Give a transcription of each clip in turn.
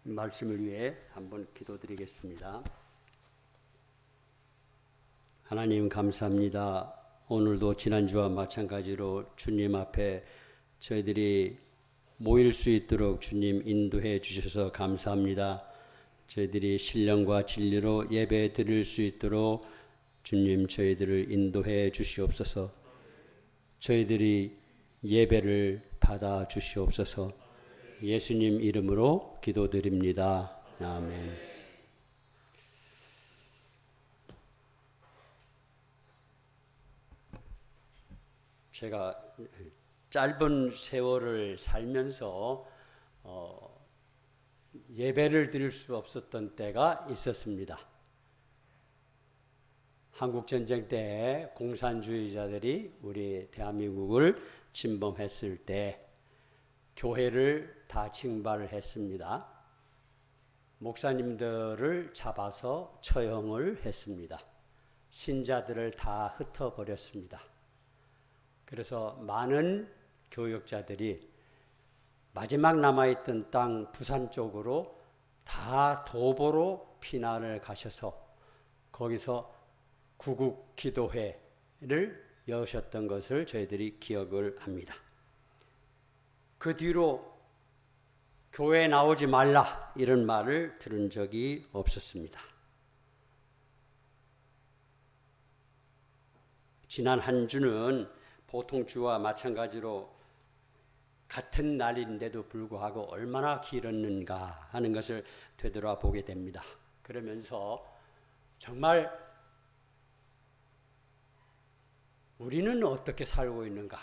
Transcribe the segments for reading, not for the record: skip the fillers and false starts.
말씀을 위해 한번 기도드리겠습니다. 하나님 감사합니다. 오늘도 지난주와 마찬가지로 주님 앞에 저희들이 모일 수 있도록 주님 인도해 주셔서 감사합니다. 저희들이 신령과 진리로 예배 드릴 수 있도록 주님 저희들을 인도해 주시옵소서. 저희들이 예배를 받아 주시옵소서. 예수님 이름으로 기도드립니다. 아멘. 제가 짧은 세월을 살면서 예배를 드릴 수 없었던 때가 있었습니다. 한국전쟁 때 공산주의자들이 우리 대한민국을 침범했을 때 교회를 다 징발을 했습니다. 목사님들을 잡아서 처형을 했습니다. 신자들을 다 흩어버렸습니다. 그래서 많은 교역자들이 마지막 남아있던 땅 부산 쪽으로 다 도보로 피난을 가셔서 거기서 구국 기도회를 여셨던 것을 저희들이 기억을 합니다. 그 뒤로 교회에 나오지 말라 이런 말을 들은 적이 없었습니다. 지난 한 주는 보통 주와 마찬가지로 같은 날인데도 불구하고 얼마나 길었는가 하는 것을 되돌아보게 됩니다. 그러면서 정말 우리는 어떻게 살고 있는가?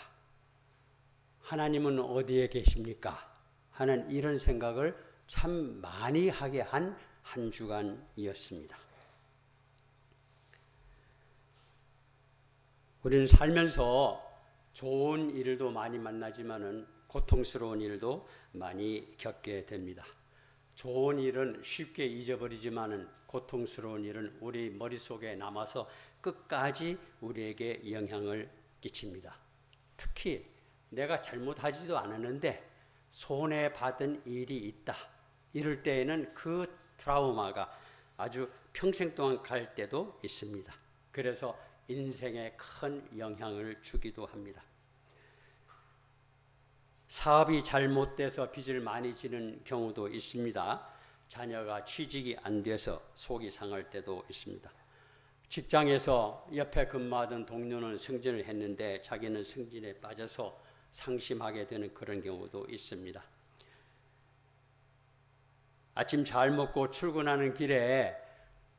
하나님은 어디에 계십니까? 하는 이런 생각을 참 많이 하게 한 한 주간이었습니다. 우리는 살면서 좋은 일도 많이 만나지만은 고통스러운 일도 많이 겪게 됩니다. 좋은 일은 쉽게 잊어버리지만은 고통스러운 일은 우리 머릿속에 남아서 끝까지 우리에게 영향을 끼칩니다. 특히 내가 잘못하지도 않았는데 손해받은 일이 있다. 이럴 때에는 그 트라우마가 아주 평생 동안 갈 때도 있습니다. 그래서 인생에 큰 영향을 주기도 합니다. 사업이 잘못돼서 빚을 많이 지는 경우도 있습니다. 자녀가 취직이 안 돼서 속이 상할 때도 있습니다. 직장에서 옆에 근무하던 동료는 승진을 했는데 자기는 승진에 빠져서 상심하게 되는 그런 경우도 있습니다. 아침 잘 먹고 출근하는 길에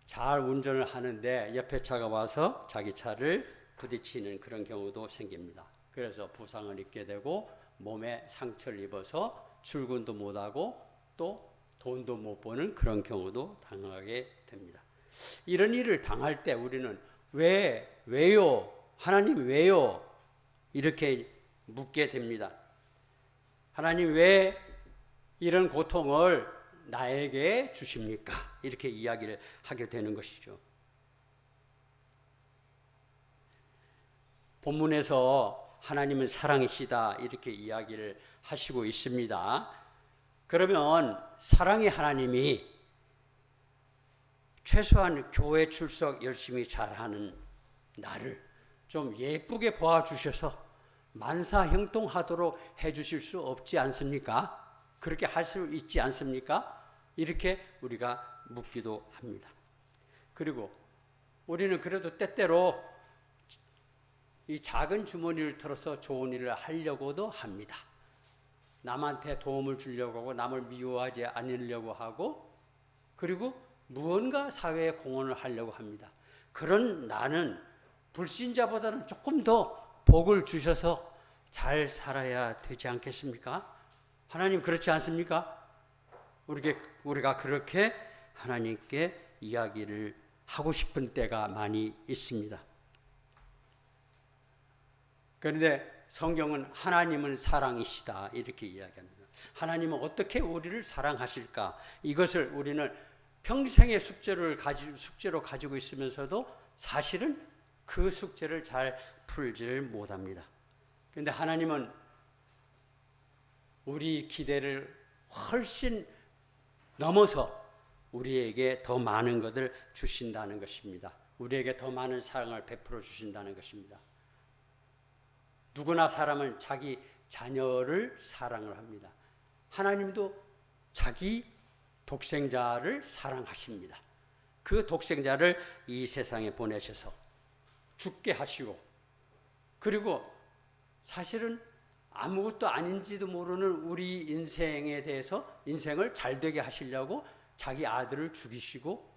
잘 운전을 하는데 옆에 차가 와서 자기 차를 부딪히는 그런 경우도 생깁니다. 그래서 부상을 입게 되고 몸에 상처를 입어서 출근도 못하고 또 돈도 못 버는 그런 경우도 당하게 됩니다. 이런 일을 당할 때 우리는 왜요? 하나님 왜요? 이렇게 묻게 됩니다. 하나님 왜 이런 고통을 나에게 주십니까? 이렇게 이야기를 하게 되는 것이죠. 본문에서 하나님은 사랑이시다 이렇게 이야기를 하시고 있습니다. 그러면 사랑의 하나님이 최소한 교회 출석 열심히 잘하는 나를 좀 예쁘게 보아주셔서 만사형통하도록 해주실 수 없지 않습니까? 그렇게 할 수 있지 않습니까? 이렇게 우리가 묻기도 합니다. 그리고 우리는 그래도 때때로 이 작은 주머니를 털어서 좋은 일을 하려고도 합니다. 남한테 도움을 주려고 하고 남을 미워하지 않으려고 하고 그리고 무언가 사회에 공헌을 하려고 합니다. 그런 나는 불신자보다는 조금 더 복을 주셔서 잘 살아야 되지 않겠습니까? 하나님 그렇지 않습니까? 우리가 그렇게 하나님께 이야기를 하고 싶은 때가 많이 있습니다. 그런데 성경은 하나님은 사랑이시다 이렇게 이야기합니다. 하나님은 어떻게 우리를 사랑하실까? 이것을 우리는 평생의 숙제로 가지고 있으면서도 사실은 그 숙제를 잘 풀지를 못합니다. 그런데 하나님은 우리 기대를 훨씬 넘어서 우리에게 더 많은 것을 주신다는 것입니다. 우리에게 더 많은 사랑을 베풀어 주신다는 것입니다. 누구나 사람은 자기 자녀를 사랑을 합니다. 하나님도 자기 독생자를 사랑하십니다. 그 독생자를 이 세상에 보내셔서 죽게 하시고, 그리고 사실은 아무것도 아닌지도 모르는 우리 인생에 대해서 인생을 잘되게 하시려고 자기 아들을 죽이시고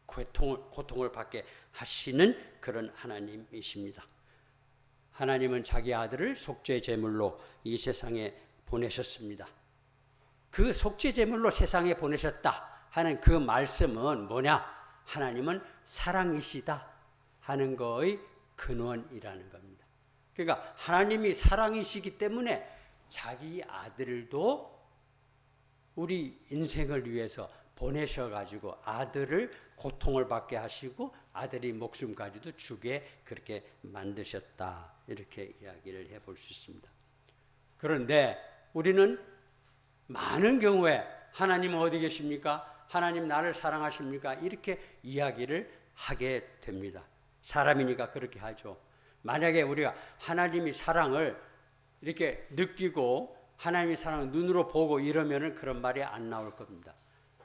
고통을 받게 하시는 그런 하나님이십니다. 하나님은 자기 아들을 속죄 제물로 이 세상에 보내셨습니다. 그 속죄 제물로 세상에 보내셨다 하는 그 말씀은 뭐냐? 하나님은 사랑이시다 하는 거의 근원이라는 겁니다. 그러니까 하나님이 사랑이시기 때문에 자기 아들도 우리 인생을 위해서 보내셔가지고 아들을 고통을 받게 하시고 아들이 목숨까지도 주게 그렇게 만드셨다, 이렇게 이야기를 해볼 수 있습니다. 그런데 우리는 많은 경우에 하나님은 어디 계십니까? 하나님 나를 사랑하십니까? 이렇게 이야기를 하게 됩니다. 사람이니까 그렇게 하죠. 만약에 우리가 하나님이 사랑을 이렇게 느끼고 하나님의 사랑을 눈으로 보고 이러면은 그런 말이 안 나올 겁니다.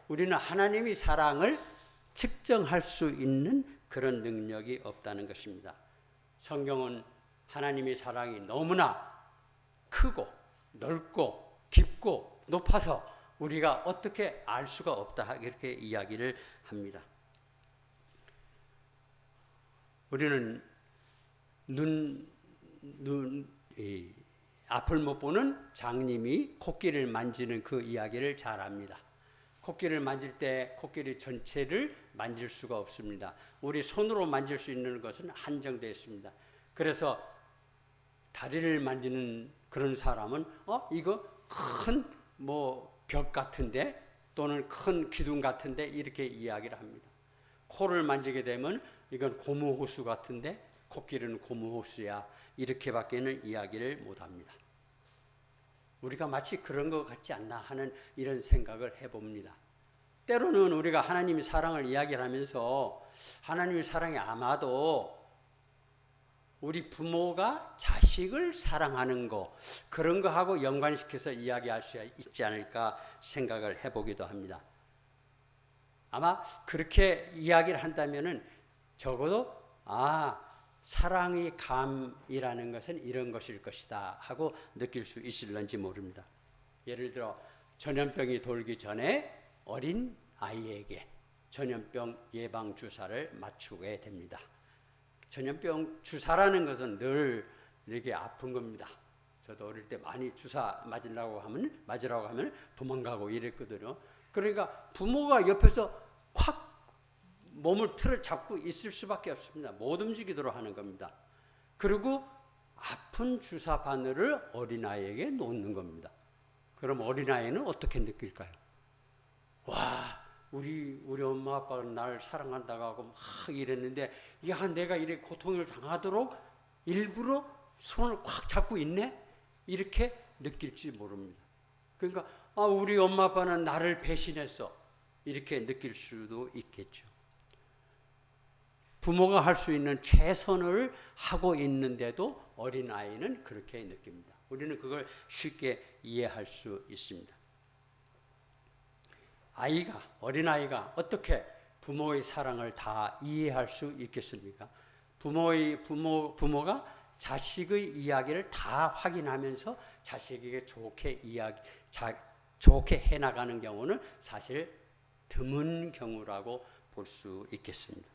우리는 하나님의 사랑을 측정할 수 있는 그런 능력이 없다는 것입니다. 성경은 하나님의 사랑이 너무나 크고 넓고 깊고 높아서 우리가 어떻게 알 수가 없다, 이렇게 이야기를 합니다. 우리는 앞을 못 보는 장님이 코끼리를 만지는 그 이야기를 잘 압니다. 코끼리를 만질 때 코끼리 전체를 만질 수가 없습니다. 우리 손으로 만질 수 있는 것은 한정되어 있습니다. 그래서 다리를 만지는 그런 사람은 이거 큰 벽 같은데 또는 큰 기둥 같은데 이렇게 이야기를 합니다. 코를 만지게 되면 이건 고무호수 같은데 코끼리는 고무호수야, 이렇게밖에는 이야기를 못합니다. 우리가 마치 그런 것 같지 않나 하는 이런 생각을 해봅니다. 때로는 우리가 하나님의 사랑을 이야기를 하면서 하나님의 사랑이 아마도 우리 부모가 자식을 사랑하는 거, 그런 거하고 연관시켜서 이야기할 수 있지 않을까 생각을 해보기도 합니다. 아마 그렇게 이야기를 한다면은 적어도 사랑의 감이라는 것은 이런 것일 것이다 하고 느낄 수 있을런지 모릅니다. 예를 들어 전염병이 돌기 전에 어린 아이에게 전염병 예방 주사를 맞추게 됩니다. 전염병 주사라는 것은 늘 이렇게 아픈 겁니다. 저도 어릴 때 많이 주사 맞으라고 하면 도망가고 이랬거든요. 그러니까 부모가 옆에서 콱 몸을 틀어 잡고 있을 수밖에 없습니다. 못 움직이도록 하는 겁니다. 그리고 아픈 주사 바늘을 어린아이에게 놓는 겁니다. 그럼 어린아이는 어떻게 느낄까요? 와, 우리 엄마 아빠가 나를 사랑한다고 하고 막 이랬는데, 야, 내가 이렇게 고통을 당하도록 일부러 손을 꽉 잡고 있네? 이렇게 느낄지 모릅니다. 그러니까 우리 엄마 아빠는 나를 배신했어, 이렇게 느낄 수도 있겠죠. 부모가 할 수 있는 최선을 하고 있는데도 어린아이는 그렇게 느낍니다. 우리는 그걸 쉽게 이해할 수 있습니다. 어린아이가 어떻게 부모의 사랑을 다 이해할 수 있겠습니까? 부모가 자식의 이야기를 다 확인하면서 자식에게 좋게 해나가는 경우는 사실 드문 경우라고 볼 수 있겠습니다.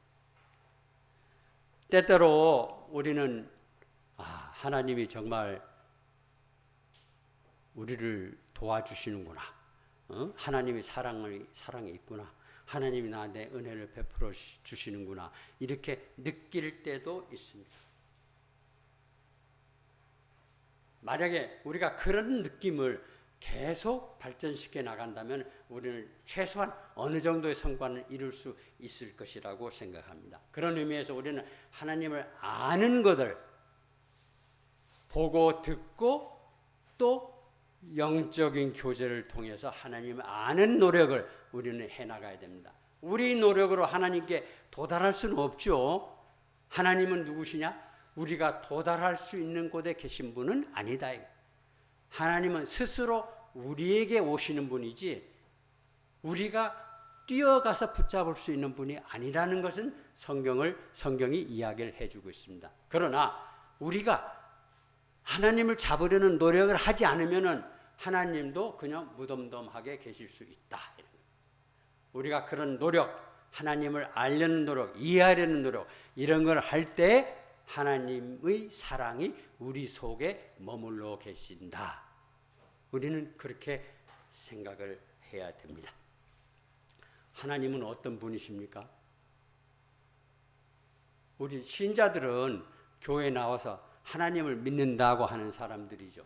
때때로 우리는 하나님이 정말 우리를 도와주시는구나, 하나님의 사랑이 있구나, 하나님이 나한테 은혜를 베풀어 주시는구나, 이렇게 느낄 때도 있습니다. 만약에 우리가 그런 느낌을 계속 발전시켜 나간다면 우리는 최소한 어느 정도의 성과는 이룰 수 있을 것이라고 생각합니다. 그런 의미에서 우리는 하나님을 아는 것을 보고 듣고 또 영적인 교제를 통해서 하나님을 아는 노력을 우리는 해나가야 됩니다. 우리 노력으로 하나님께 도달할 수는 없죠. 하나님은 누구시냐? 우리가 도달할 수 있는 곳에 계신 분은 아니다. 하나님은 스스로 우리에게 오시는 분이지 우리가 뛰어가서 붙잡을 수 있는 분이 아니라는 것은 성경이 이야기를 해주고 있습니다. 그러나 우리가 하나님을 잡으려는 노력을 하지 않으면은 하나님도 그냥 무덤덤하게 계실 수 있다. 우리가 그런 노력, 하나님을 알려는 노력, 이해하려는 노력 이런 걸 할 때 하나님의 사랑이 우리 속에 머물러 계신다. 우리는 그렇게 생각을 해야 됩니다. 하나님은 어떤 분이십니까? 우리 신자들은 교회에 나와서 하나님을 믿는다고 하는 사람들이죠.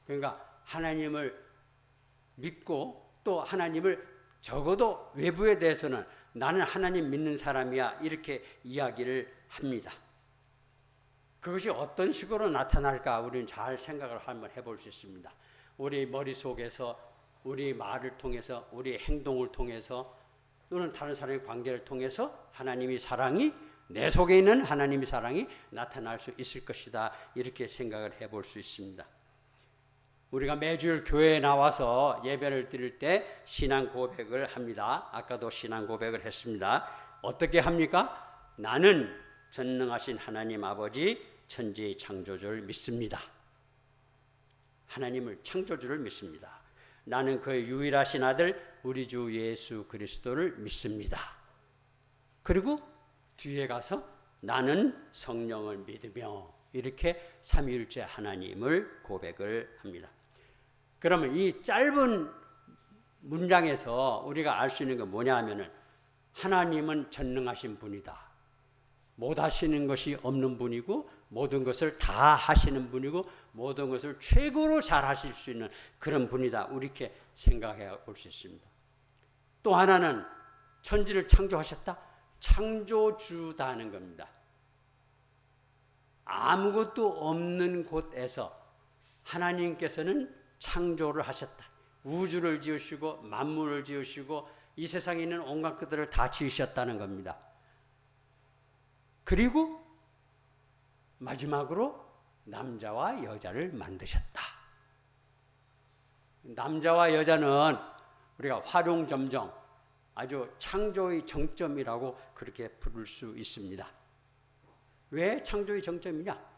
그러니까 하나님을 믿고 또 하나님을 적어도 외부에 대해서는 나는 하나님 믿는 사람이야 이렇게 이야기를 합니다. 그것이 어떤 식으로 나타날까 우리는 잘 생각을 한번 해볼 수 있습니다. 우리 머릿속에서 우리 말을 통해서 우리 행동을 통해서 또는 다른 사람의 관계를 통해서 하나님의 사랑이 내 속에 있는 하나님의 사랑이 나타날 수 있을 것이다 이렇게 생각을 해볼 수 있습니다. 우리가 매주일 교회에 나와서 예배를 드릴 때 신앙 고백을 합니다. 아까도 신앙 고백을 했습니다. 어떻게 합니까? 나는 전능하신 하나님 아버지 천지의 창조주를 믿습니다. 하나님을 창조주를 믿습니다. 나는 그의 유일하신 아들 우리 주 예수 그리스도를 믿습니다. 그리고 뒤에 가서 나는 성령을 믿으며 이렇게 삼위일체 하나님을 고백을 합니다. 그러면 이 짧은 문장에서 우리가 알 수 있는 건 뭐냐 하면은 하나님은 전능하신 분이다. 못 하시는 것이 없는 분이고 모든 것을 다 하시는 분이고 모든 것을 최고로 잘 하실 수 있는 그런 분이다. 이렇게 생각해 볼 수 있습니다. 또 하나는 천지를 창조하셨다. 창조주다는 겁니다. 아무것도 없는 곳에서 하나님께서는 창조를 하셨다. 우주를 지으시고 만물을 지으시고 이 세상에 있는 온갖 것들을 다 지으셨다는 겁니다. 그리고 마지막으로 남자와 여자를 만드셨다. 남자와 여자는 우리가 활용점정 아주 창조의 정점이라고 그렇게 부를 수 있습니다. 왜 창조의 정점이냐?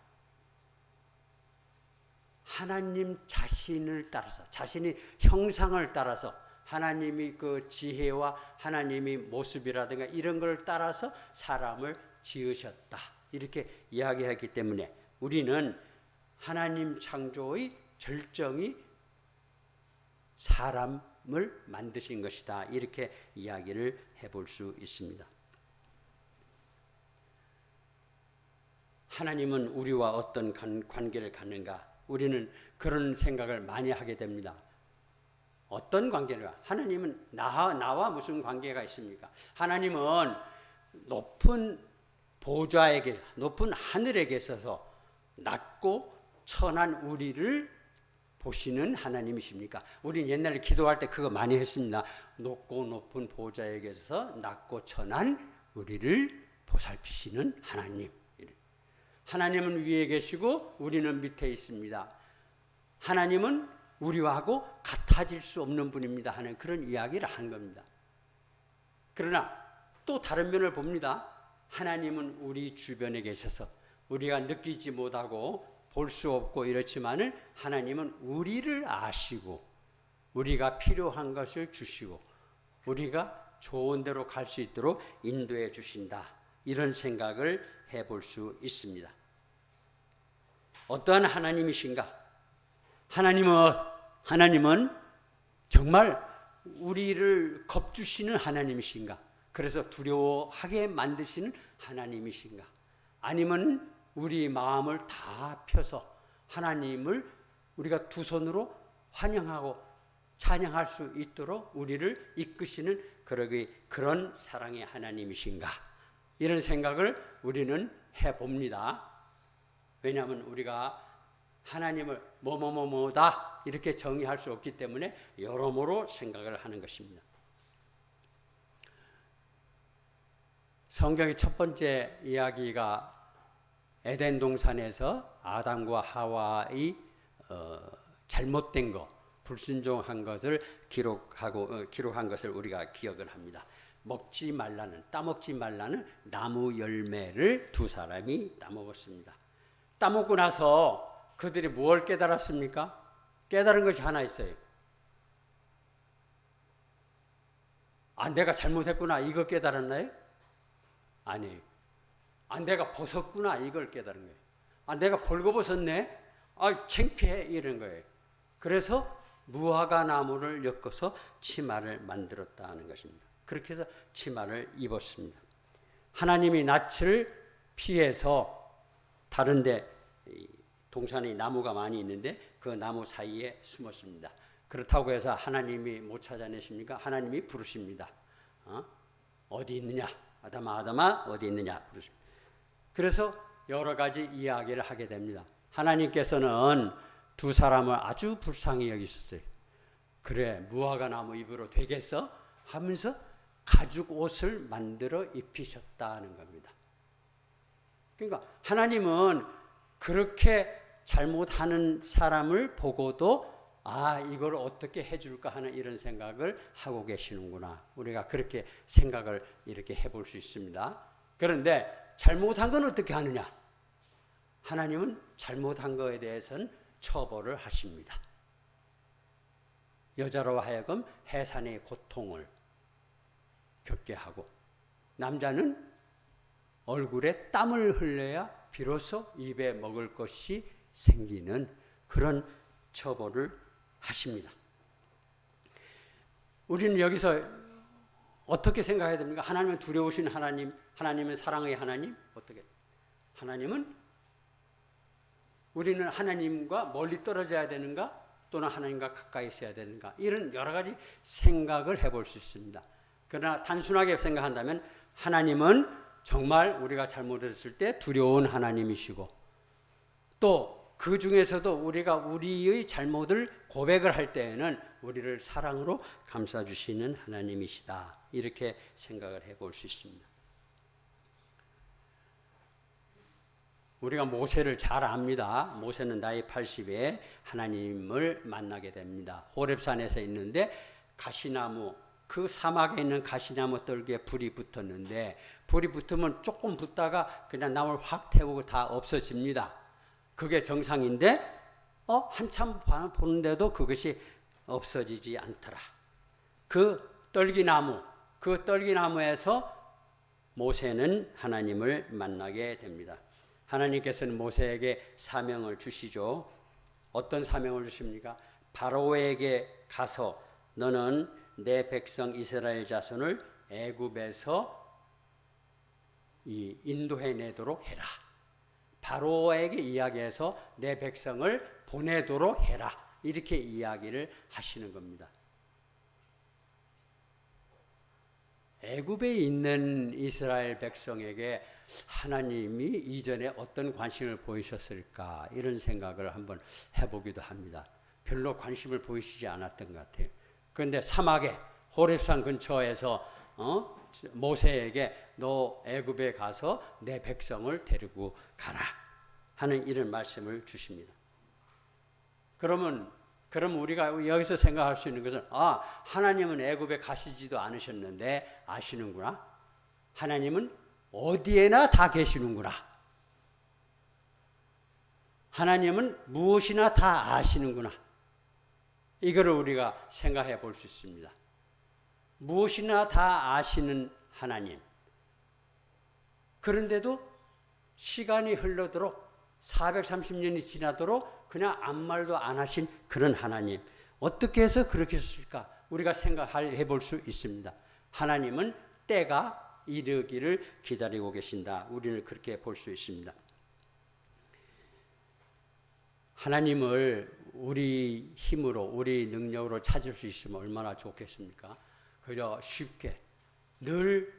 하나님 자신을 따라서 자신의 형상을 따라서 하나님이 그 지혜와 하나님의 모습이라든가 이런 걸 따라서 사람을 지으셨다. 이렇게 이야기하기 때문에 우리는 하나님 창조의 절정이 사람을 만드신 것이다. 이렇게 이야기를 해볼 수 있습니다. 하나님은 우리와 어떤 관계를 갖는가? 우리는 그런 생각을 많이 하게 됩니다. 어떤 관계를? 하나님은 나와 무슨 관계가 있습니까? 하나님은 높은 보좌에게, 높은 하늘에 계셔서 낮고 천한 우리를 보시는 하나님이십니까? 우리는 옛날에 기도할 때 그거 많이 했습니다. 높고 높은 보좌에 계셔서 낮고 천한 우리를 보살피시는 하나님. 하나님은 위에 계시고 우리는 밑에 있습니다. 하나님은 우리하고 같아질 수 없는 분입니다 하는 그런 이야기를 한 겁니다. 그러나 또 다른 면을 봅니다. 하나님은 우리 주변에 계셔서 우리가 느끼지 못하고 볼 수 없고 이렇지만은 하나님은 우리를 아시고 우리가 필요한 것을 주시고 우리가 좋은 데로 갈 수 있도록 인도해 주신다. 이런 생각을 해볼 수 있습니다. 어떠한 하나님이신가? 하나님은 정말 우리를 겁주시는 하나님이신가? 그래서 두려워하게 만드시는 하나님이신가? 아니면 우리 마음을 다 펴서 하나님을 우리가 두 손으로 환영하고 찬양할 수 있도록 우리를 이끄시는 그런 사랑의 하나님이신가? 이런 생각을 우리는 해봅니다. 왜냐하면 우리가 하나님을 뭐뭐뭐뭐다 이렇게 정의할 수 없기 때문에 여러모로 생각을 하는 것입니다. 성경의 첫 번째 이야기가 에덴 동산에서 아담과 하와의 잘못된 것, 불순종한 것을 기록한 것을 우리가 기억을 합니다. 따먹지 말라는 나무 열매를 두 사람이 따먹었습니다. 따먹고 나서 그들이 뭘 깨달았습니까? 깨달은 것이 하나 있어요. 내가 잘못했구나 이거 깨달았나요? 아니에요. 내가 벗었구나 이걸 깨달은 거예요. 내가 벌거벗었네. 창피해 이런 거예요. 그래서 무화과 나무를 엮어서 치마를 만들었다 하는 것입니다. 그렇게 해서 치마를 입었습니다. 하나님이 낯을 피해서 다른데 동산에 나무가 많이 있는데 그 나무 사이에 숨었습니다. 그렇다고 해서 하나님이 못 찾아내십니까? 하나님이 부르십니다. 어디 있느냐? 아담아 어디 있느냐? 부르십니다. 그래서 여러 가지 이야기를 하게 됩니다. 하나님께서는 두 사람을 아주 불쌍히 여기셨어요. 그래 무화과 나무 잎으로 되겠어? 하면서 가죽 옷을 만들어 입히셨다는 겁니다. 그러니까 하나님은 그렇게 잘못하는 사람을 보고도 이걸 어떻게 해줄까 하는 이런 생각을 하고 계시는구나. 우리가 그렇게 생각을 이렇게 해볼 수 있습니다. 그런데 잘못한 건 어떻게 하느냐? 하나님은 잘못한 것에 대해서는 처벌을 하십니다. 여자로 하여금 해산의 고통을 겪게 하고 남자는 얼굴에 땀을 흘려야 비로소 입에 먹을 것이 생기는 그런 처벌을 하십니다. 우리는 여기서 어떻게 생각해야 됩니까? 하나님은 두려우신 하나님, 하나님은 사랑의 하나님, 어떻게? 하나님은 우리는 하나님과 멀리 떨어져야 되는가? 또는 하나님과 가까이 있어야 되는가? 이런 여러 가지 생각을 해볼 수 있습니다. 그러나 단순하게 생각한다면 하나님은 정말 우리가 잘못했을 때 두려운 하나님이시고 또 그 중에서도 우리가 우리의 잘못을 고백을 할 때에는 우리를 사랑으로 감싸주시는 하나님이시다. 이렇게 생각을 해볼 수 있습니다. 우리가 모세를 잘 압니다. 모세는 나이 80에 하나님을 만나게 됩니다. 호렙산에서 있는데 가시나무, 그 사막에 있는 가시나무 떨기에 불이 붙었는데 불이 붙으면 조금 붙다가 그냥 나무를 확 태우고 다 없어집니다. 그게 정상인데 한참 보는데도 그것이 없어지지 않더라. 그 떨기나무에서 모세는 하나님을 만나게 됩니다. 하나님께서는 모세에게 사명을 주시죠. 어떤 사명을 주십니까? 바로에게 가서 너는 내 백성 이스라엘 자손을 애굽에서 인도해내도록 해라. 바로에게 이야기해서 내 백성을 보내도록 해라. 이렇게 이야기를 하시는 겁니다. 애굽에 있는 이스라엘 백성에게 하나님이 이전에 어떤 관심을 보이셨을까 이런 생각을 한번 해보기도 합니다. 별로 관심을 보이시지 않았던 것 같아요. 그런데 사막에 호렙산 근처에서 모세에게 너 애굽에 가서 내 백성을 데리고 가라 하는 이런 말씀을 주십니다. 그럼 우리가 여기서 생각할 수 있는 것은 하나님은 애굽에 가시지도 않으셨는데 아시는구나. 하나님은 어디에나 다 계시는구나. 하나님은 무엇이나 다 아시는구나. 이거를 우리가 생각해 볼 수 있습니다. 무엇이나 다 아시는 하나님. 그런데도 시간이 흘러도록 430년이 지나도록 그냥 아무 말도 안 하신 그런 하나님. 어떻게 해서 그렇게 했을까? 우리가 생각해 볼 수 있습니다. 하나님은 때가 이르기를 기다리고 계신다. 우리는 그렇게 볼 수 있습니다. 하나님을 우리 힘으로, 우리 능력으로 찾을 수 있으면 얼마나 좋겠습니까? 그저 쉽게 늘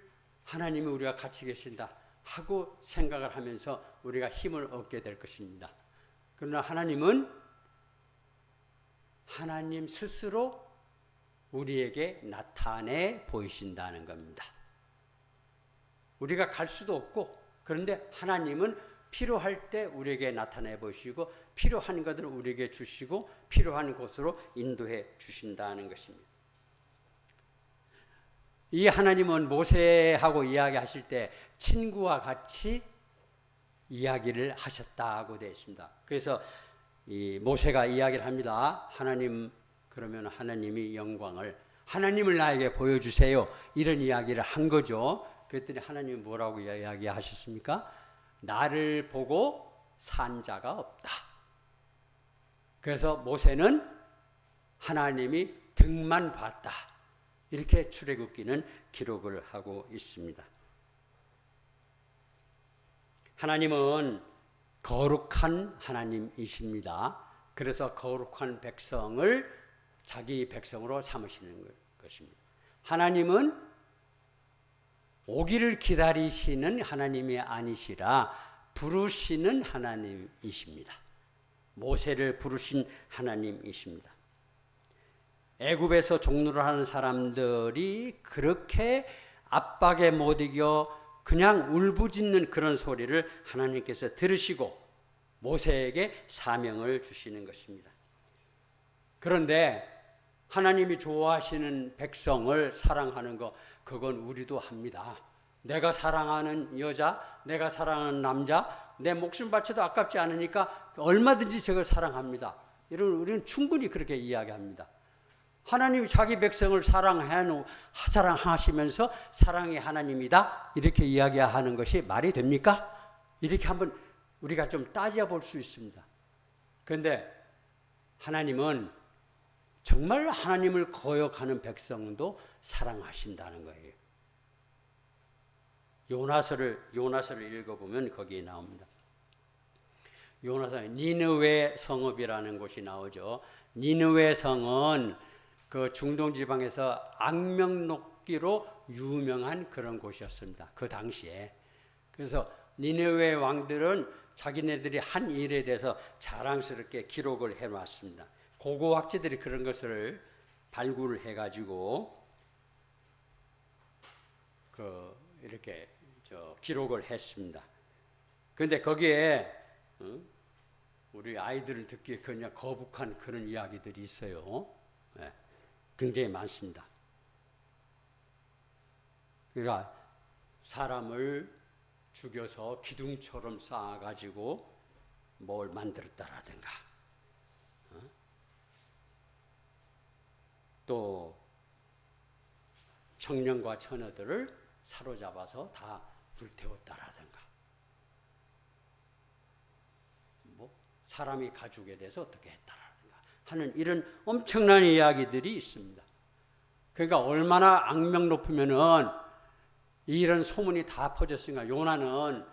하나님이 우리가 같이 계신다 하고 생각을 하면서 우리가 힘을 얻게 될 것입니다. 그러나 하나님은 하나님 스스로 우리에게 나타내 보이신다는 겁니다. 우리가 갈 수도 없고, 그런데 하나님은 필요할 때 우리에게 나타내 보시고 필요한 것들을 우리에게 주시고 필요한 곳으로 인도해 주신다는 것입니다. 이 하나님은 모세하고 이야기하실 때 친구와 같이 이야기를 하셨다고 되어 있습니다. 그래서 이 모세가 이야기를 합니다. 하나님, 그러면 하나님이 영광을, 하나님을 나에게 보여주세요. 이런 이야기를 한 거죠. 그랬더니 하나님이 뭐라고 이야기하셨습니까? 나를 보고 산 자가 없다. 그래서 모세는 하나님이 등만 봤다. 이렇게 출애굽기는 기록을 하고 있습니다. 하나님은 거룩한 하나님이십니다. 그래서 거룩한 백성을 자기 백성으로 삼으시는 것입니다. 하나님은 오기를 기다리시는 하나님이 아니시라 부르시는 하나님이십니다. 모세를 부르신 하나님이십니다. 애굽에서 종로를 하는 사람들이 그렇게 압박에 못 이겨 그냥 울부짖는 그런 소리를 하나님께서 들으시고 모세에게 사명을 주시는 것입니다. 그런데 하나님이 좋아하시는 백성을 사랑하는 거, 그건 우리도 합니다. 내가 사랑하는 여자, 내가 사랑하는 남자, 내 목숨 바쳐도 아깝지 않으니까 얼마든지 저걸 사랑합니다. 우리는 충분히 그렇게 이야기합니다. 하나님이 자기 백성을 사랑하시면서 사랑이 하나님이다 이렇게 이야기하는 것이 말이 됩니까? 이렇게 한번 우리가 좀 따져볼 수 있습니다. 그런데 하나님은 정말 하나님을 거역하는 백성도 사랑하신다는 거예요. 요나서를 읽어보면 거기에 나옵니다. 요나서 니느웨 성읍이라는 곳이 나오죠. 니느웨 성은 그 중동 지방에서 악명 높기로 유명한 그런 곳이었습니다. 그 당시에. 그래서 니느웨 왕들은 자기네들이 한 일에 대해서 자랑스럽게 기록을 해놨습니다. 고고학자들이 그런 것을 발굴을 해가지고 이렇게 기록을 했습니다. 그런데 거기에 우리 아이들은 듣기에 그냥 거북한 그런 이야기들이 있어요. 네, 굉장히 많습니다. 그러니까 사람을 죽여서 기둥처럼 쌓아가지고 뭘 만들었다라든가, 또 청년과 처녀들을 사로잡아서 다 불태웠다라든가, 사람이 가죽에 대해서 어떻게 했다라든가 하는 이런 엄청난 이야기들이 있습니다. 그러니까 얼마나 악명 높으면은 이런 소문이 다 퍼졌으니까 요나는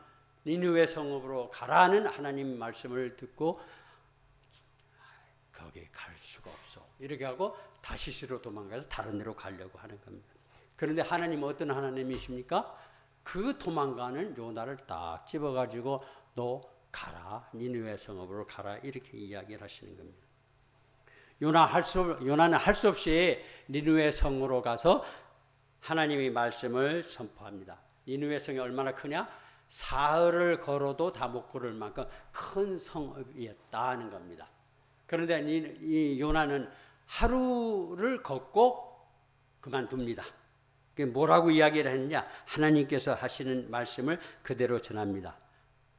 니느웨 성읍으로 가라는 하나님 말씀을 듣고 거기 갈 수가 없어 이렇게 하고 다시스로 도망가서 다른 데로 가려고 하는 겁니다. 그런데 하나님은 어떤 하나님이십니까? 그 도망가는 요나를 딱 집어가지고 너 가라, 니느웨 성읍으로 가라 이렇게 이야기를 하시는 겁니다. 요나는 할 수 없이 니느웨 성으로 가서 하나님의 말씀을 선포합니다. 니느웨 성이 얼마나 크냐? 사흘을 걸어도 다 못 걸을 만큼 큰 성읍이었다는 겁니다. 그런데 이 요나는 하루를 걷고 그만둡니다. 뭐라고 이야기를 했느냐? 하나님께서 하시는 말씀을 그대로 전합니다.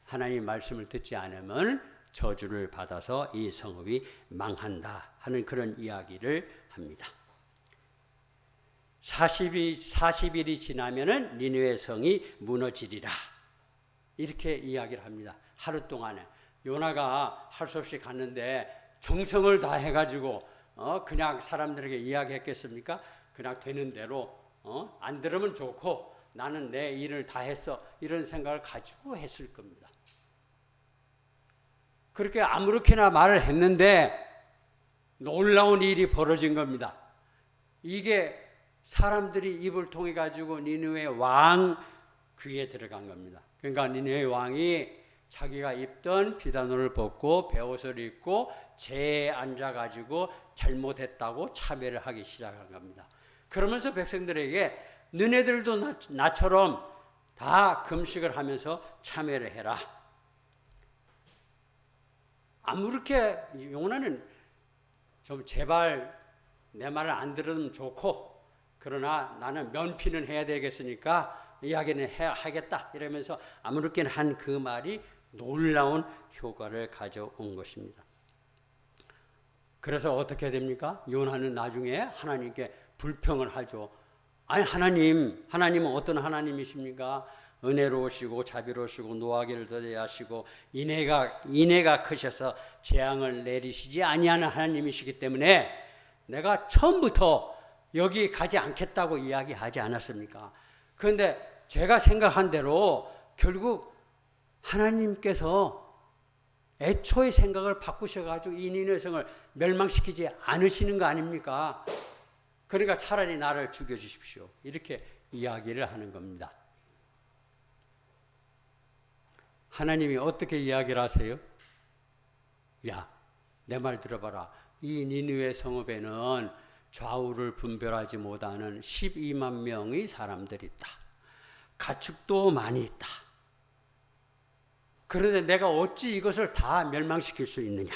하나님 말씀을 듣지 않으면 저주를 받아서 이 성읍이 망한다 하는 그런 이야기를 합니다. 40일이 지나면은 니느웨 성이 무너지리라 이렇게 이야기를 합니다. 하루 동안에 요나가 할 수 없이 갔는데 정성을 다 해가지고 그냥 사람들에게 이야기했겠습니까? 그냥 되는 대로 안 들으면 좋고 나는 내 일을 다 했어 이런 생각을 가지고 했을 겁니다. 그렇게 아무렇게나 말을 했는데 놀라운 일이 벌어진 겁니다. 이게 사람들이 입을 통해 가지고 니느웨 왕 귀에 들어간 겁니다. 그러니까 니느웨 왕이 자기가 입던 비단옷을 벗고 베옷을 입고 재에 앉아가지고 잘못했다고 차별을 하기 시작한 겁니다. 그러면서 백성들에게 너네들도 나처럼 다 금식을 하면서 참회를 해라. 아무렇게 요나는 좀 제발 내 말을 안 들으면 좋고, 그러나 나는 면피는 해야 되겠으니까 이야기는 해야 하겠다 이러면서 아무렇게 한 그 말이 놀라운 효과를 가져온 것입니다. 그래서 어떻게 됩니까? 요나는 나중에 하나님께 불평을 하죠. 아니 하나님은 어떤 하나님이십니까? 은혜로우시고 자비로우시고 노하기를 더디게 하시고 인애가 크셔서 재앙을 내리시지 아니하는 하나님이시기 때문에 내가 처음부터 여기 가지 않겠다고 이야기하지 않았습니까? 그런데 제가 생각한 대로 결국 하나님께서 애초의 생각을 바꾸셔가지고 이 니느웨 성을 멸망시키지 않으시는 거 아닙니까? 그러니까 차라리 나를 죽여주십시오. 이렇게 이야기를 하는 겁니다. 하나님이 어떻게 이야기를 하세요? 야, 내 말 들어봐라. 이 니느웨 성읍에는 좌우를 분별하지 못하는 12만 명의 사람들이 있다. 가축도 많이 있다. 그런데 내가 어찌 이것을 다 멸망시킬 수 있느냐?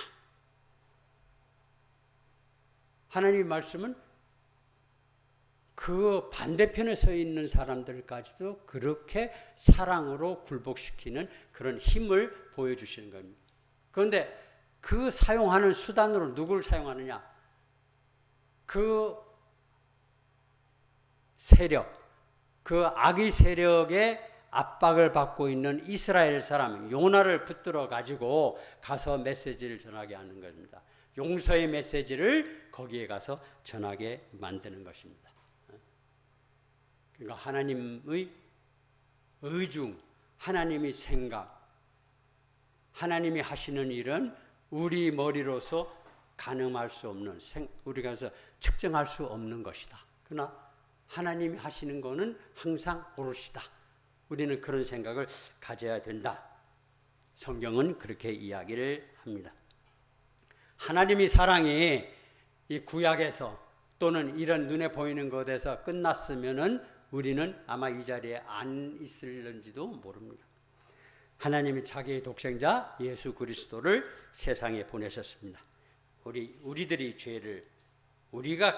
하나님의 말씀은 그 반대편에 서 있는 사람들까지도 그렇게 사랑으로 굴복시키는 그런 힘을 보여주시는 겁니다. 그런데 그 사용하는 수단으로 누굴 사용하느냐? 그 세력, 그 악의 세력의 압박을 받고 있는 이스라엘 사람 요나를 붙들어 가지고 가서 메시지를 전하게 하는 것입니다. 용서의 메시지를 거기에 가서 전하게 만드는 것입니다. 그러니까 하나님의 의중, 하나님의 생각, 하나님이 하시는 일은 우리 머리로서 가늠할 수 없는, 우리가 측정할 수 없는 것이다. 그러나 하나님이 하시는 것은 항상 옳으시다. 우리는 그런 생각을 가져야 된다. 성경은 그렇게 이야기를 합니다. 하나님의 사랑이 이 구약에서 또는 이런 눈에 보이는 것에서 끝났으면은 우리는 아마 이 자리에 안 있을는지도 모릅니다. 하나님이 자기의 독생자 예수 그리스도를 세상에 보내셨습니다. 우리들이 죄를 우리가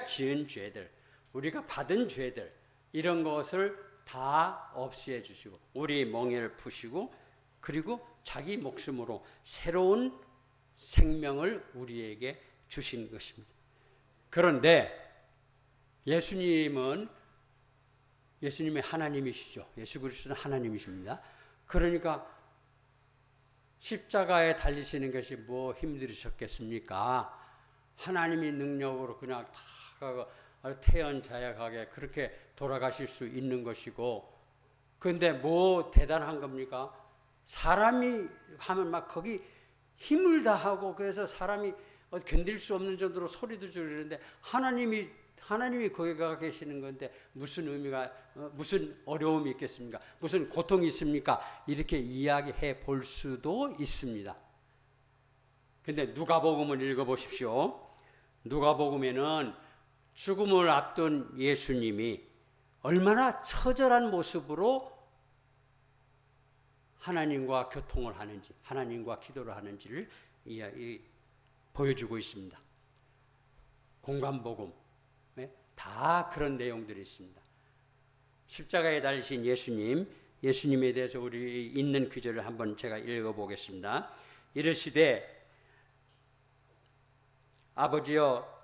지은 죄들, 우리가 받은 죄들 이런 것을 다 없애해 주시고 우리 멍에를 푸시고 그리고 자기 목숨으로 새로운 생명을 우리에게 주신 것입니다. 그런데 예수님이 하나님이시죠. 예수 그리스도는 하나님이십니다. 그러니까 십자가에 달리시는 것이 뭐 힘들으셨겠습니까? 하나님의 능력으로 그냥 다 태연자약하게 그렇게 돌아가실 수 있는 것이고, 그런데 뭐 대단한 겁니까? 사람이 하면 막 거기 힘을 다하고 그래서 사람이 견딜 수 없는 정도로 소리도 지르는데 하나님이 거기 가 계시는 건데 무슨 의미가 무슨 어려움이 있겠습니까? 무슨 고통이 있습니까? 이렇게 이야기해 볼 수도 있습니다. 근데 누가복음을 읽어 보십시오. 누가복음에는 죽음을 앞둔 예수님이 얼마나 처절한 모습으로 하나님과 교통을 하는지, 하나님과 기도를 하는지를 보여주고 있습니다. 공관복음 다 그런 내용들이 있습니다. 십자가에 달리신 예수님에 대해서 우리 있는 구절을 한번 제가 읽어보겠습니다. 이르시되 아버지여,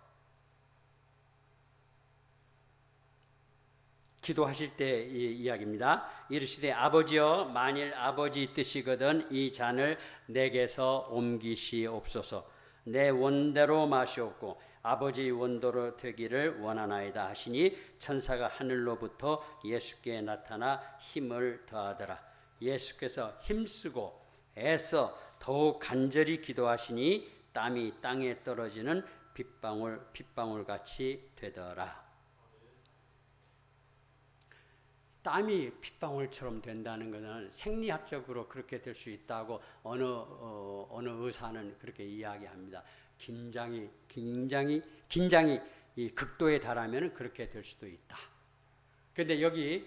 기도하실 때 이야기입니다. 이르시되 아버지여, 만일 아버지 뜻이거든 이 잔을 내게서 옮기시옵소서. 내 원대로 마시옵고 아버지 원대로 되기를 원하나이다 하시니 천사가 하늘로부터 예수께 나타나 힘을 더하더라. 예수께서 힘쓰고 애써 더욱 간절히 기도하시니 땀이 땅에 떨어지는 빗방울 같이 되더라. 땀이 핏방울처럼 된다는 것은 생리학적으로 그렇게 될 수 있다고 어느 의사는 그렇게 이야기합니다. 긴장이 이 극도에 달하면 그렇게 될 수도 있다. 그런데 여기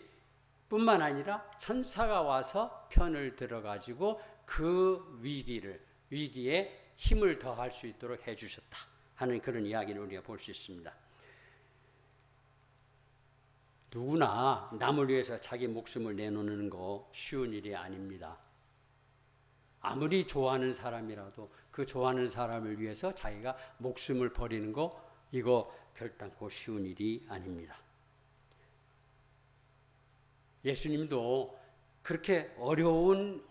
뿐만 아니라 천사가 와서 편을 들어가지고 그 위기에 힘을 더할 수 있도록 해주셨다 하는 그런 이야기를 우리가 볼 수 있습니다. 누구나 남을 위해서 자기 목숨을 내놓는 거 쉬운 일이 아닙니다. 아무리 좋아하는 사람이라도 그 좋아하는 사람을 위해서 자기가 목숨을 버리는 거 이거 결단코 쉬운 일이 아닙니다. 예수님도 그렇게 어려운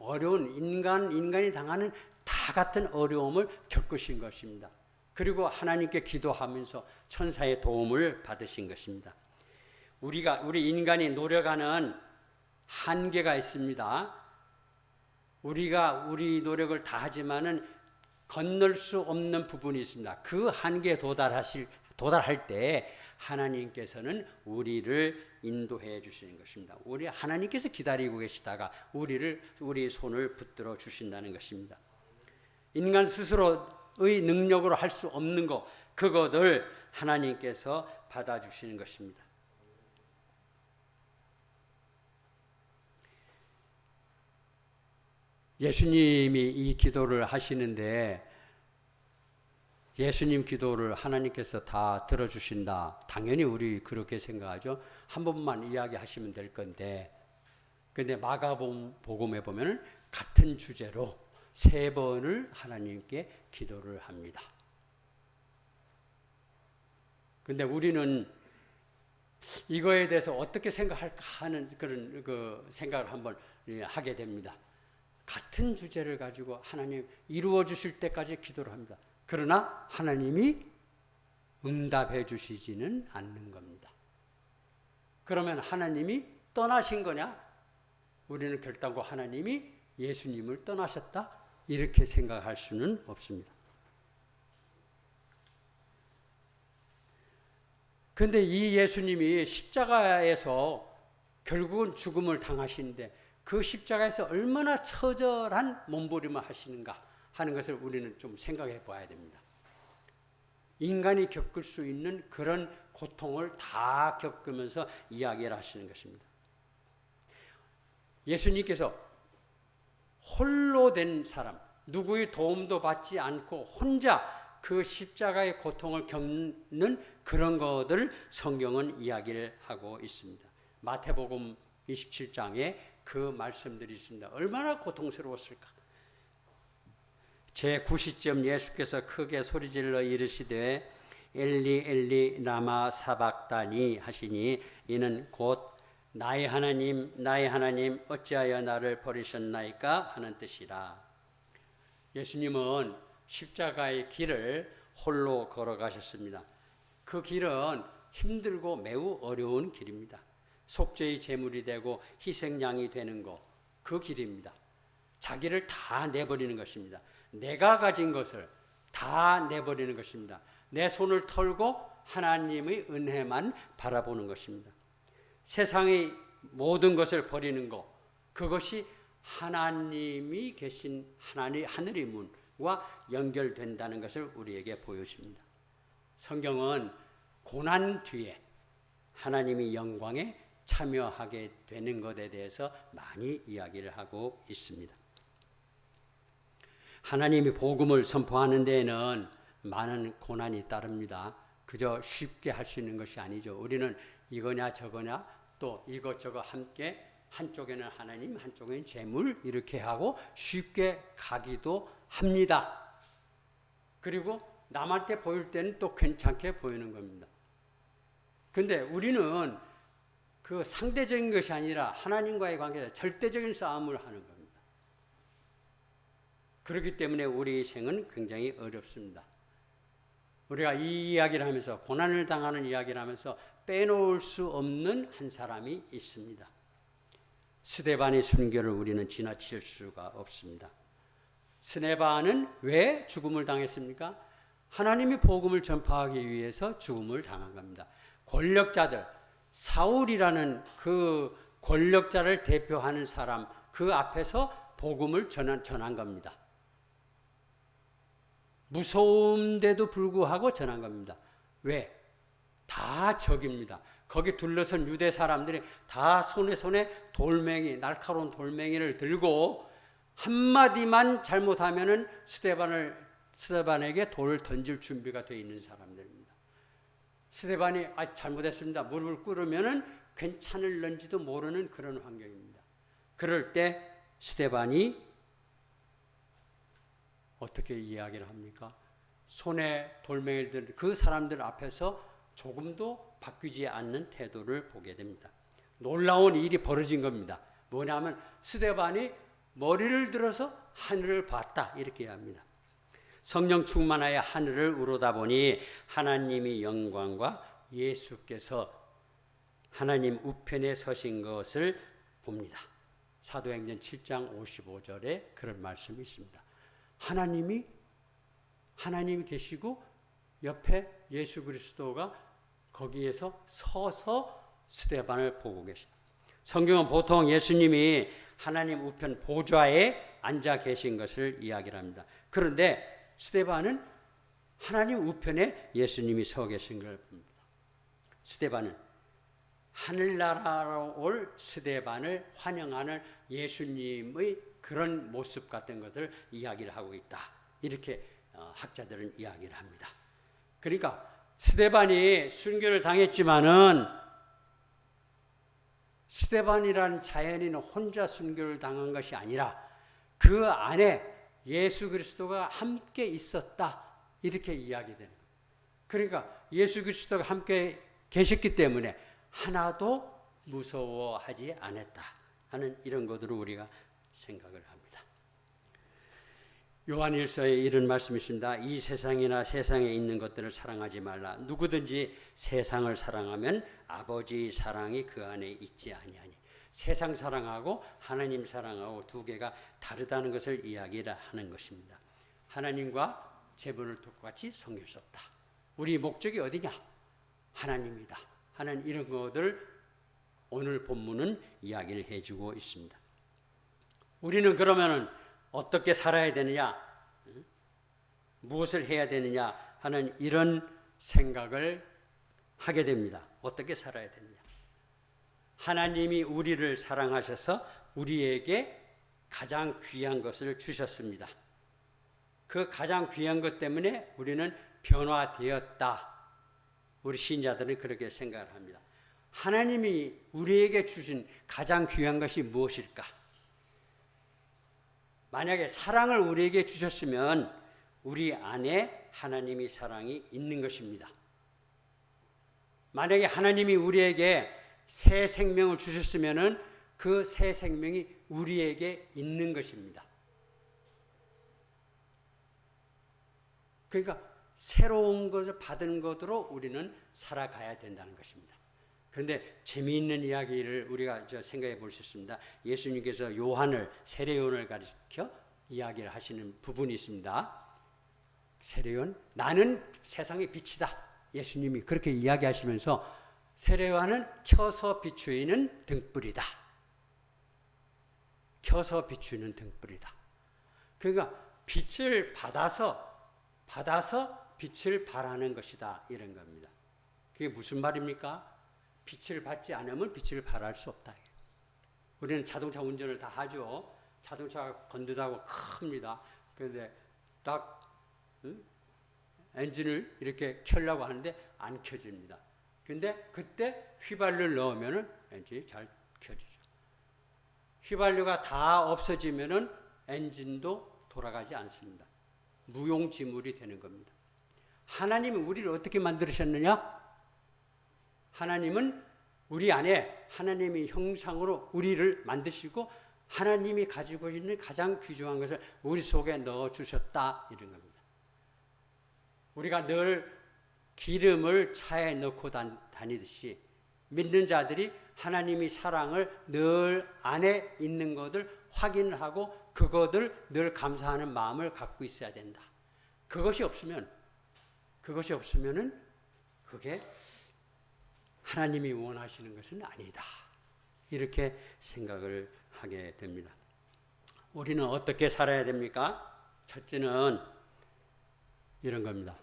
인간이 당하는 다 같은 어려움을 겪으신 것입니다. 그리고 하나님께 기도하면서 천사의 도움을 받으신 것입니다. 우리 인간이 노력하는 한계가 있습니다. 우리가 우리 노력을 다 하지만은 건널 수 없는 부분이 있습니다. 그 한계에 도달할 때 하나님께서는 우리를 인도해 주시는 것입니다. 하나님께서 기다리고 계시다가 우리 손을 붙들어 주신다는 것입니다. 인간 스스로의 능력으로 할 수 없는 그것을 하나님께서 받아주시는 것입니다. 예수님이 이 기도를 하시는데 예수님 기도를 하나님께서 다 들어주신다. 당연히 우리 그렇게 생각하죠. 한 번만 이야기하시면 될 건데, 근데 마가복음에 보면 같은 주제로 3번을 하나님께 기도를 합니다. 근데 우리는 이거에 대해서 어떻게 생각할까 하는 그런 생각을 한번 하게 됩니다. 같은 주제를 가지고 하나님 이루어 주실 때까지 기도를 합니다. 그러나 하나님이 응답해 주시지는 않는 겁니다. 그러면 하나님이 떠나신 거냐? 우리는 결단코 하나님이 예수님을 떠나셨다? 이렇게 생각할 수는 없습니다. 그런데 이 예수님이 십자가에서 결국은 죽음을 당하시는데 그 십자가에서 얼마나 처절한 몸부림을 하시는가 하는 것을 우리는 좀 생각해 봐야 됩니다. 인간이 겪을 수 있는 그런 고통을 다 겪으면서 이야기를 하시는 것입니다. 예수님께서 홀로 된 사람, 누구의 도움도 받지 않고 혼자 그 십자가의 고통을 겪는 그런 것들을 성경은 이야기를 하고 있습니다. 마태복음 27장에 그 말씀들이 있습니다. 얼마나 고통스러웠을까. 제9시쯤 예수께서 크게 소리질러 이르시되 엘리 엘리 라마 사박다니 하시니 이는 곧 나의 하나님 어찌하여 나를 버리셨나이까 하는 뜻이라. 예수님은 십자가의 길을 홀로 걸어가셨습니다. 그 길은 힘들고 매우 어려운 길입니다. 속죄의 제물이 되고 희생양이 되는 그 길입니다. 자기를 다 내버리는 것입니다. 내가 가진 것을 다 내버리는 것입니다. 내 손을 털고 하나님의 은혜만 바라보는 것입니다. 세상의 모든 것을 버리는 것, 그것이 하나님이 계신 하늘의 문과 연결된다는 것을 우리에게 보여줍니다. 성경은 고난 뒤에 하나님의 영광에 참여하게 되는 것에 대해서 많이 이야기를 하고 있습니다. 하나님이 복음을 선포하는 데에는 많은 고난이 따릅니다. 그저 쉽게 할 수 있는 것이 아니죠. 우리는 이거냐 저거냐 또 이것저것 함께 한쪽에는 하나님 한쪽에는 재물 이렇게 하고 쉽게 가기도 합니다. 그리고 남한테 보일 때는 또 괜찮게 보이는 겁니다. 근데 우리는 그 상대적인 것이 아니라 하나님과의 관계에서 절대적인 싸움을 하는 겁니다. 그렇기 때문에 우리의 생은 굉장히 어렵습니다. 우리가 이 이야기를 하면서 고난을 당하는 이야기를 하면서 빼놓을 수 없는 한 사람이 있습니다. 스데반의 순교를 우리는 지나칠 수가 없습니다. 스데반은 왜 죽음을 당했습니까? 하나님이 복음을 전파하기 위해서 죽음을 당한 겁니다. 권력자들, 사울이라는 그 권력자를 대표하는 사람, 그 앞에서 복음을 전한 겁니다. 무서운데도 불구하고 전한 겁니다. 왜? 다 적입니다. 거기 둘러선 유대 사람들이 다 손에 돌멩이, 날카로운 돌멩이를 들고 한마디만 잘못하면은 스데반에게 돌을 던질 준비가 되어 있는 사람들입니다. 스데반이 잘못했습니다. 무릎을 꿇으면은 괜찮을런지도 모르는 그런 환경입니다. 그럴 때 스데반이 어떻게 이야기를 합니까? 손에 돌멩이를 든 그 사람들 앞에서 조금도 바뀌지 않는 태도를 보게 됩니다. 놀라운 일이 벌어진 겁니다. 뭐냐면 스데반이 머리를 들어서 하늘을 봤다 이렇게 합니다. 성령 충만하여 하늘을 우러다보니 하나님의 영광과 예수께서 하나님 우편에 서신 것을 봅니다. 사도행전 7장 55절에 그런 말씀이 있습니다. 하나님이 계시고 옆에 예수 그리스도가 거기에서 서서 스데반을 보고 계십니다. 성경은 보통 예수님이 하나님 우편 보좌에 앉아 계신 것을 이야기를 합니다. 그런데 스데반은 하나님 우편에 예수님이 서 계신 걸 봅니다. 스데반은 하늘나라로 올 스데반을 환영하는 예수님의 그런 모습 같은 것을 이야기를 하고 있다. 이렇게 학자들은 이야기를 합니다. 그러니까 스데반이 순교를 당했지만은 스데반이라는 자연인은 혼자 순교를 당한 것이 아니라 그 안에 예수 그리스도가 함께 있었다. 이렇게 이야기되는 거예요. 그러니까 예수 그리스도가 함께 계셨기 때문에 하나도 무서워하지 않았다 하는 이런 것으로 우리가 생각을 합니다. 요한일서에 이런 말씀이 있습니다. 이 세상이나 세상에 있는 것들을 사랑하지 말라. 누구든지 세상을 사랑하면 아버지 사랑이 그 안에 있지 아니하니. 세상 사랑하고 하나님 사랑하고 두 개가 다르다는 것을 이야기를 하는 것입니다. 하나님과 제분을 똑같이 섬길 수 없다. 우리 목적이 어디냐? 하나님이다 하는 이런 것들 오늘 본문은 이야기를 해주고 있습니다. 우리는 그러면은 어떻게 살아야 되느냐, 무엇을 해야 되느냐 하는 이런 생각을 하게 됩니다. 어떻게 살아야 되느냐? 하나님이 우리를 사랑하셔서 우리에게 가장 귀한 것을 주셨습니다. 그 가장 귀한 것 때문에 우리는 변화되었다. 우리 신자들은 그렇게 생각을 합니다. 하나님이 우리에게 주신 가장 귀한 것이 무엇일까? 만약에 사랑을 우리에게 주셨으면 우리 안에 하나님의 사랑이 있는 것입니다. 만약에 하나님이 우리에게 새 생명을 주셨으면 그 새 생명이 우리에게 있는 것입니다. 그러니까 새로운 것을 받은 것으로 우리는 살아가야 된다는 것입니다. 그런데 재미있는 이야기를 우리가 생각해 볼 수 있습니다. 예수님께서 세례요한을 가리켜 이야기를 하시는 부분이 있습니다. 세례요한, 나는 세상의 빛이다. 예수님이 그렇게 이야기하시면서 세례요한은 켜서 비추이는 등불이다. 켜서 비추이는 등불이다. 그러니까 빛을 받아서 빛을 발하는 것이다. 이런 겁니다. 그게 무슨 말입니까? 빛을 받지 않으면 빛을 발할 수 없다. 우리는 자동차 운전을 다 하죠. 자동차가 건드다고 큽니다. 그런데 딱 엔진을 이렇게 켜려고 하는데 안 켜집니다. 근데 그때 휘발유를 넣으면 엔진이 잘 켜지죠. 휘발유가 다 없어지면 엔진도 돌아가지 않습니다. 무용지물이 되는 겁니다. 하나님이 우리를 어떻게 만드셨느냐? 하나님은 우리 안에 하나님의 형상으로 우리를 만드시고 하나님이 가지고 있는 가장 귀중한 것을 우리 속에 넣어주셨다. 이런 겁니다. 우리가 늘 기름을 차에 넣고 다니듯이 믿는 자들이 하나님의 사랑을 늘 안에 있는 것을 확인하고 그것을 늘 감사하는 마음을 갖고 있어야 된다. 그것이 없으면은 그게 하나님이 원하시는 것은 아니다. 이렇게 생각을 하게 됩니다. 우리는 어떻게 살아야 됩니까? 첫째는 이런 겁니다.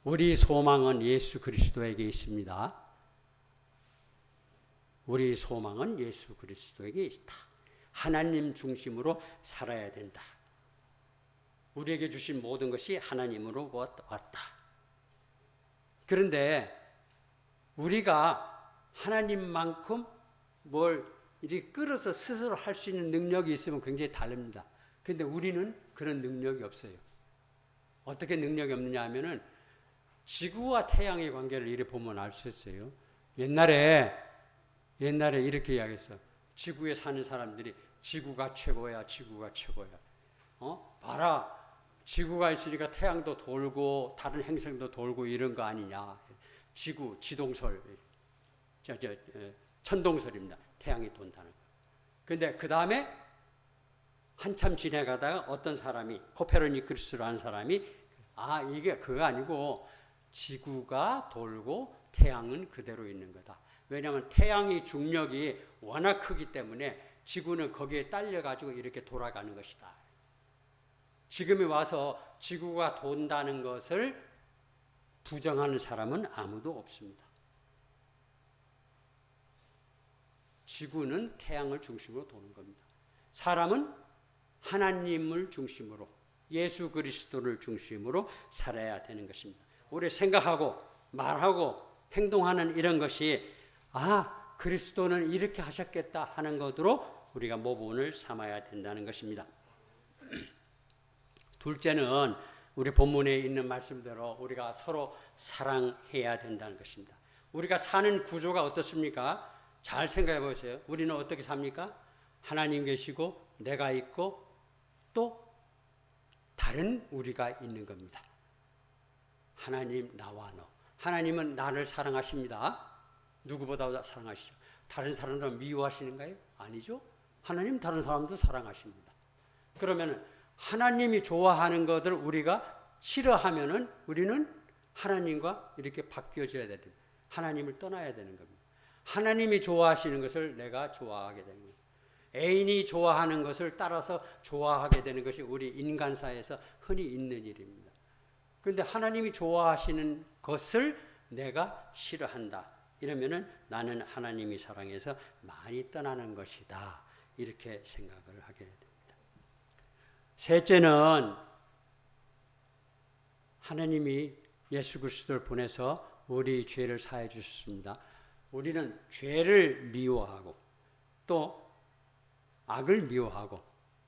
우리 소망은 예수 그리스도에게 있습니다. 우리 소망은 예수 그리스도에게 있다. 하나님 중심으로 살아야 된다. 우리에게 주신 모든 것이 하나님으로 왔다. 그런데 우리가 하나님만큼 뭘 이렇게 끌어서 스스로 할 수 있는 능력이 있으면 굉장히 다릅니다. 그런데 우리는 그런 능력이 없어요. 어떻게 능력이 없느냐 하면은 지구와 태양의 관계를 이렇게 보면 알 수 있어요. 옛날에 이렇게 이야기했어. 지구에 사는 사람들이 지구가 최고야, 지구가 최고야. 봐라. 지구가 있으니까 태양도 돌고 다른 행성도 돌고 이런 거 아니냐. 지구, 지동설, 천동설입니다. 태양이 돈다는 거. 그런데 그 다음에 한참 지나가다가 어떤 사람이 코페르니쿠스라는 사람이 이게 그거 아니고 지구가 돌고 태양은 그대로 있는 거다. 왜냐하면 태양의 중력이 워낙 크기 때문에 지구는 거기에 딸려가지고 이렇게 돌아가는 것이다. 지금에 와서 지구가 돈다는 것을 부정하는 사람은 아무도 없습니다. 지구는 태양을 중심으로 도는 겁니다. 사람은 하나님을 중심으로 예수 그리스도를 중심으로 살아야 되는 것입니다. 우리 생각하고 말하고 행동하는 이런 것이 그리스도는 이렇게 하셨겠다 하는 것으로 우리가 모본을 삼아야 된다는 것입니다. 둘째는 우리 본문에 있는 말씀대로 우리가 서로 사랑해야 된다는 것입니다. 우리가 사는 구조가 어떻습니까? 잘 생각해 보세요. 우리는 어떻게 삽니까? 하나님 계시고 내가 있고 또 다른 우리가 있는 겁니다. 하나님 나와 너. 하나님은 나를 사랑하십니다. 누구보다 사랑하시죠. 다른 사람들은 미워하시는가요? 아니죠. 하나님 다른 사람도 사랑하십니다. 그러면 하나님이 좋아하는 것을 우리가 싫어하면은 우리는 하나님과 이렇게 바뀌어져야 됩니다. 하나님을 떠나야 되는 겁니다. 하나님이 좋아하시는 것을 내가 좋아하게 되는 거예요. 애인이 좋아하는 것을 따라서 좋아하게 되는 것이 우리 인간사에서 흔히 있는 일입니다. 그런데 하나님이 좋아하시는 것을 내가 싫어한다. 이러면은 나는 하나님이 사랑해서 많이 떠나는 것이다. 이렇게 생각을 하게 됩니다. 셋째는 하나님이 예수 그리스도를 보내서 우리 죄를 사해 주셨습니다. 우리는 죄를 미워하고 또 악을 미워하고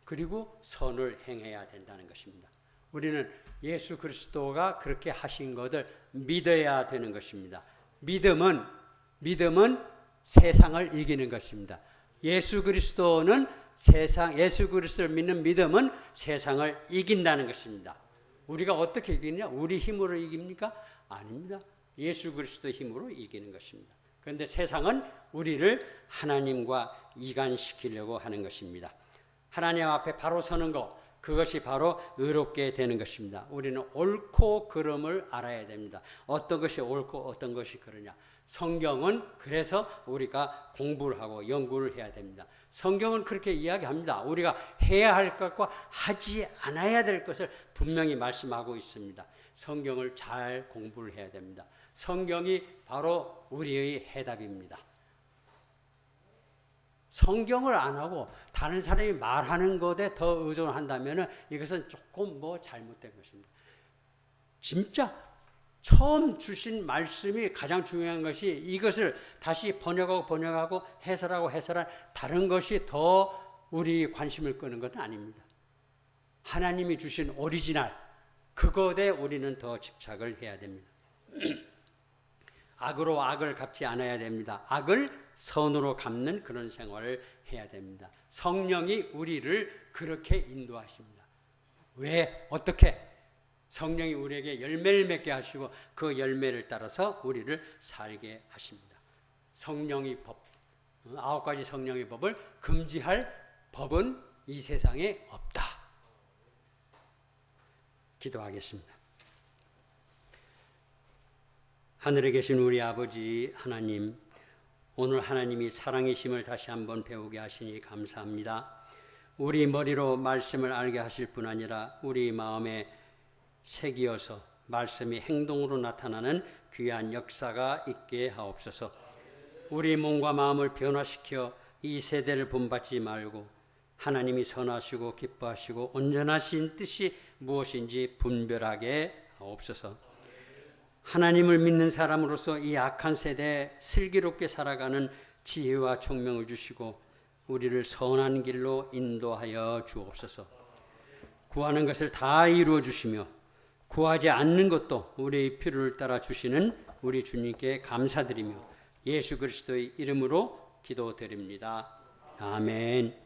그리고 선을 행해야 된다는 것입니다. 우리는 예수 그리스도가 그렇게 하신 것을 믿어야 되는 것입니다. 믿음은 세상을 이기는 것입니다. 예수 그리스도를 믿는 믿음은 세상을 이긴다는 것입니다. 우리가 어떻게 이기느냐? 우리 힘으로 이깁니까? 아닙니다. 예수 그리스도 힘으로 이기는 것입니다. 그런데 세상은 우리를 하나님과 이간시키려고 하는 것입니다. 하나님 앞에 바로 서는 것, 그것이 바로 의롭게 되는 것입니다. 우리는 옳고 그름을 알아야 됩니다. 어떤 것이 옳고 어떤 것이 그르냐. 성경은 그래서 우리가 공부를 하고 연구를 해야 됩니다. 성경은 그렇게 이야기합니다. 우리가 해야 할 것과 하지 않아야 될 것을 분명히 말씀하고 있습니다. 성경을 잘 공부를 해야 됩니다. 성경이 바로 우리의 해답입니다. 성경을 안 하고 다른 사람이 말하는 것에 더 의존한다면 이것은 조금 잘못된 것입니다. 진짜 처음 주신 말씀이 가장 중요한 것이 이것을 다시 번역하고 해설한 다른 것이 더 우리 관심을 끄는 것은 아닙니다. 하나님이 주신 오리지널 그것에 우리는 더 집착을 해야 됩니다. 악으로 악을 갚지 않아야 됩니다. 악을 선으로 갚는 그런 생활을 해야 됩니다. 성령이 우리를 그렇게 인도하십니다. 왜? 어떻게? 성령이 우리에게 열매를 맺게 하시고 그 열매를 따라서 우리를 살게 하십니다. 성령의 법, 9가지 성령의 법을 금지할 법은 이 세상에 없다. 기도하겠습니다. 하늘에 계신 우리 아버지 하나님, 오늘 하나님이 사랑이심을 다시 한번 배우게 하시니 감사합니다. 우리 머리로 말씀을 알게 하실 뿐 아니라 우리 마음에 새기어서 말씀이 행동으로 나타나는 귀한 역사가 있게 하옵소서. 우리 몸과 마음을 변화시켜 이 세대를 본받지 말고 하나님이 선하시고 기뻐하시고 온전하신 뜻이 무엇인지 분별하게 하옵소서. 하나님을 믿는 사람으로서 이 악한 세대에 슬기롭게 살아가는 지혜와 총명을 주시고 우리를 선한 길로 인도하여 주옵소서. 구하는 것을 다 이루어 주시며 구하지 않는 것도 우리의 필요를 따라 주시는 우리 주님께 감사드리며 예수 그리스도의 이름으로 기도드립니다. 아멘.